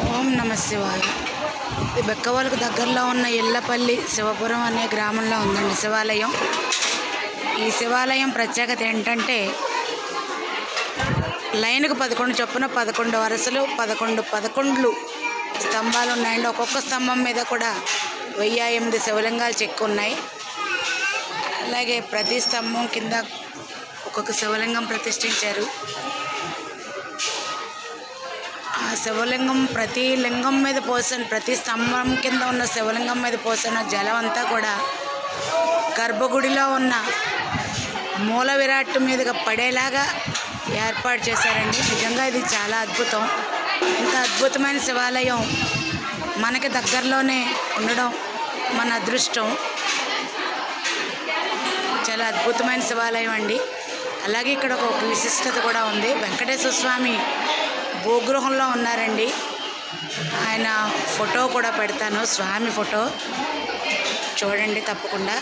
ఓం నమ శివాయ. ఇది బెక్కవాళ్ళకు దగ్గరలో ఉన్న ఇళ్ళపల్లి శివపురం అనే గ్రామంలో ఉందండి శివాలయం. ఈ శివాలయం ప్రత్యేకత ఏంటంటే లైన్కు 11 చొప్పున 11 వరుసలు 11 స్తంభాలు ఉన్నాయండి. ఒక్కొక్క స్తంభం మీద కూడా 1008 శివలింగాలు చెక్కున్నాయి. అలాగే ప్రతి స్తంభం కింద ఒక్కొక్క శివలింగం ప్రతిష్ఠించారు. ఆ శివలింగం ప్రతి లింగం మీద పోసిన ప్రతి స్తంభం కింద ఉన్న శివలింగం మీద పోసిన జలం అంతా కూడా గర్భగుడిలో ఉన్న మూల విరాట్ మీదుగా పడేలాగా ఏర్పాటు చేశారండి. నిజంగా ఇది చాలా అద్భుతం. ఇంత అద్భుతమైన శివాలయం మనకి దగ్గరలోనే ఉండడం మన అదృష్టం. చాలా అద్భుతమైన శివాలయం అండి. అలాగే ఇక్కడ ఒక విశిష్టత కూడా ఉంది. వెంకటేశ్వర స్వామి భూగృహంలో ఉన్నారండి. ఆయన ఫోటో కూడా పెడతాను, స్వామి ఫోటో చూడండి తప్పకుండా.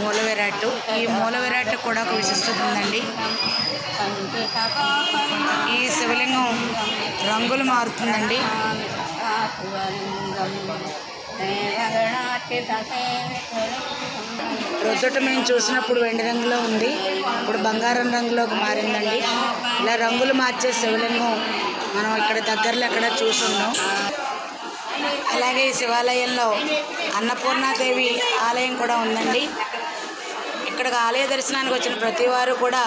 మూల విరాట్, ఈ మూల విరాట్ కూడా ఒక విశిష్టత ఉందండి. ఈ శివలింగం రంగులు మారుతుందండి. ప్రొద్దుట మేము చూసినప్పుడు వెండి రంగులో ఉంది, ఇప్పుడు బంగారం రంగులోకి మారిందండి. ఇలా రంగులు మార్చే శివలింగం మనం ఇక్కడ దగ్గరలో ఎక్కడ చూస్తున్నాం. అలాగే ఈ శివాలయంలో అన్నపూర్ణాదేవి ఆలయం కూడా ఉందండి. ఇక్కడికి ఆలయ దర్శనానికి వచ్చిన ప్రతి వారు కూడా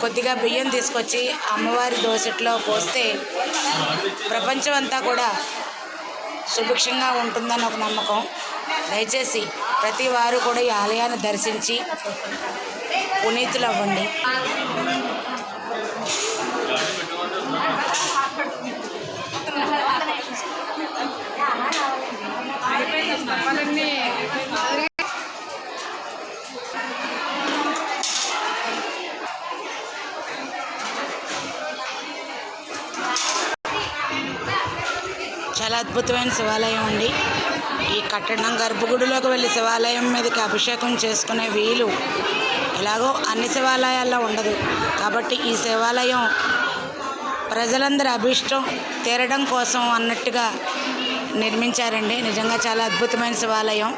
కొద్దిగా బియ్యం తీసుకొచ్చి అమ్మవారి దోసెట్లో పోస్తే ప్రపంచం అంతా కూడా సుభిక్షంగా ఉంటుందని ఒక నమ్మకం. దయచేసి ప్రతి వారు కూడా ఈ ఆలయాన్ని దర్శించి పునీతులు అవ్వండి. చాలా అద్భుతమైన శివాలయం అండి. ఈ కట్టడం గర్భగుడిలోకి వెళ్ళి శివాలయం మీదకి అభిషేకం చేసుకునే వీలు ఎలాగో అన్ని శివాలయాల్లో ఉండదు. కాబట్టి ఈ శివాలయం ప్రజలందరి అభిష్టం తీరడం కోసం అన్నట్టుగా నిర్మించారండి. నిజంగా చాలా అద్భుతమైన శివాలయం.